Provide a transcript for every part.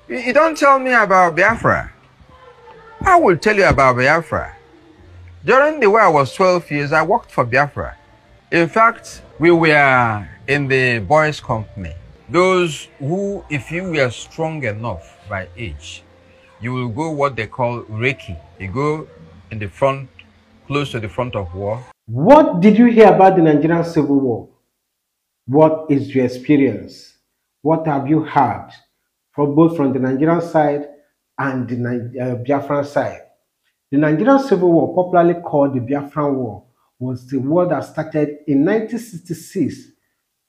You don't tell me about Biafra. I will tell you about Biafra. During the war I was 12 years, I worked for Biafra. In fact, we were in the boys' company. Those who, if you were strong enough by age, you will go what they call Reiki. You go in the front, close to the front of war. What did you hear about the Nigerian Civil War? What is your experience? What have you heard from both from the Nigerian side and the Biafran side? The Nigerian Civil War, popularly called the Biafran War, was the war that started in 1966,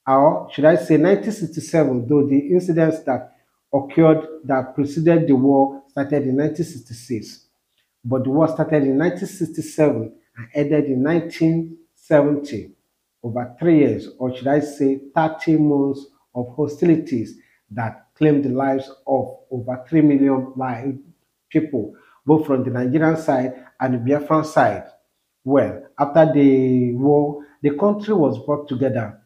or should I say 1967, though the incidents that occurred that preceded the war started in 1966. But the war started in 1967 and ended in 1970, over 3 years, or should I say 30 months of hostilities that claimed the lives of over 3 million people, both from the Nigerian side and the Biafran side. Well, after the war, the country was brought together,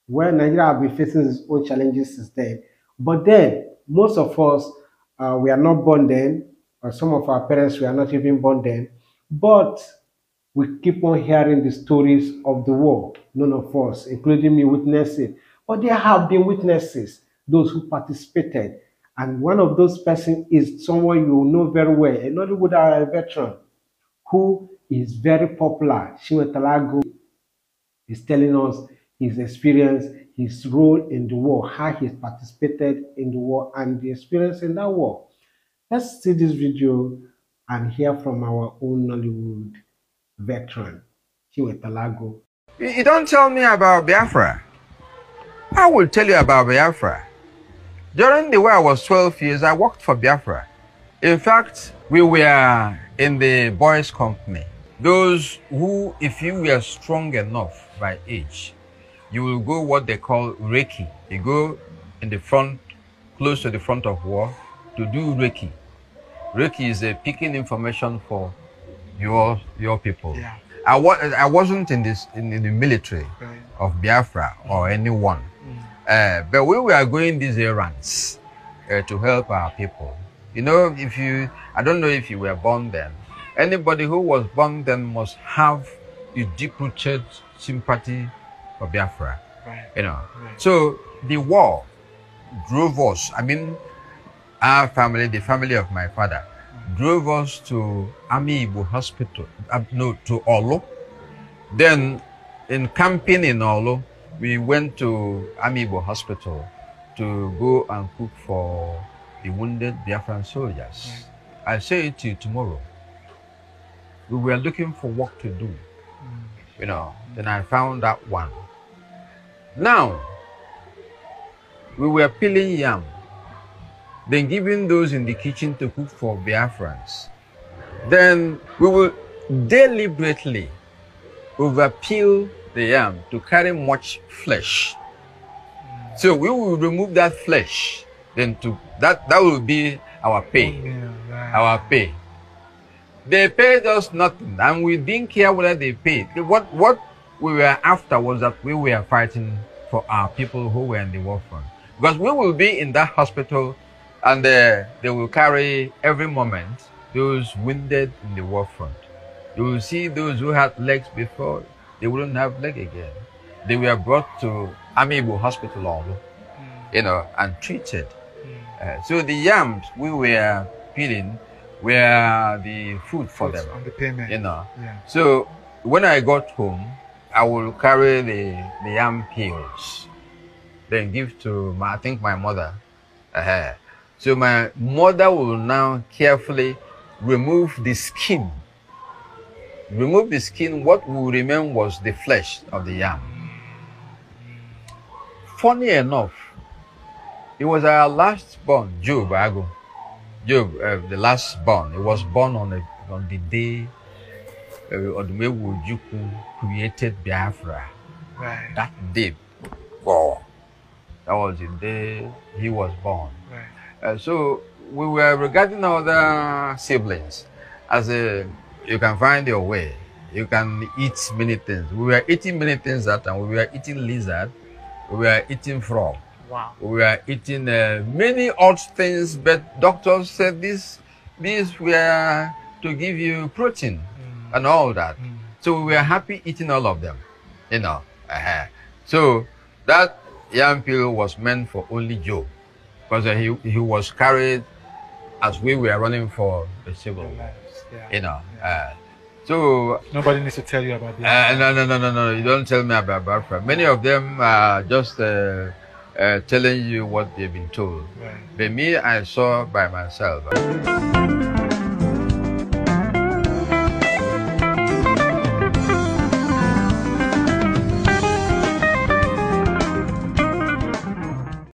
where Nigeria have been facing its own challenges since then. But then, most of us, we are not born then, or some of our parents were not even born then, but we keep on hearing the stories of the war. None of us, including me, witnessed it. But there have been witnesses, those who participated. And one of those persons is someone you know very well, a Nollywood veteran, who is very popular. Talago is telling us his experience, his role in the war, how he participated in the war, and the experience in that war. Let's see this video and hear from our own Nollywood veteran, Talago. You don't tell me about Biafra. I will tell you about Biafra. During the war I was 12 years, I worked for Biafra. In fact, we were in the boys' company. Those who, if you were strong enough by age, you will go what they call Reiki. You go in the front, close to the front of war, to do Reiki. Reiki is picking information for your people. Yeah. I wasn't in the military of Biafra or anyone, but we were going these errands to help our people. You know, I don't know if you were born then. Anybody who was born then must have a deep-rooted sympathy for Biafra. Right. You know, so the war drove us. I mean, our family, the family of my father, drove us to Army Igbo Hospital, to Olo. Then, in camping in Olo, we went to Army Igbo Hospital to go and cook for the wounded Biafran soldiers. I say it to you tomorrow. We were looking for work to do, you know. Then I found that one. Now, we were peeling yam, then giving those in the kitchen to cook for Biafrans. Then we will deliberately over-peel the yam to carry much flesh. So we will remove that flesh, then that will be our pay, our pay. They paid us nothing, and we didn't care whether they paid. What we were after was that we were fighting for our people who were in the war front. Because we will be in that hospital, and they will carry every moment those wounded in the war front. You will see those who had legs before, they wouldn't have legs again. They were brought to Army Igbo Hospital, you know, and treated. So the yams we were peeling were the food for them. On the payment. You know. Yeah. So when I got home, I will carry the yam peels, then give to I think my mother. So my mother will now carefully remove the skin. Remove the skin. What will remain was the flesh of the yam. Funny enough, it was our last born, Job. Job, the last born. He was born on the day Odumewu created Biafra. Right. That day, wow, that was the day he was born. Right. So we were regarding other siblings as you can find your way. You can eat many things. We were eating many things that time. We were eating lizard. We were eating frog. Wow. We were eating many odd things, but doctors said these were to give you protein and all that. So we were happy eating all of them, you know. So that yam peel was meant for only Joe, because he was carried as we were running for the civil war, you know. So nobody needs to tell you about that. no. You don't tell me about Biafra. Many of them are just telling you what they've been told. Right. But me, I saw by myself.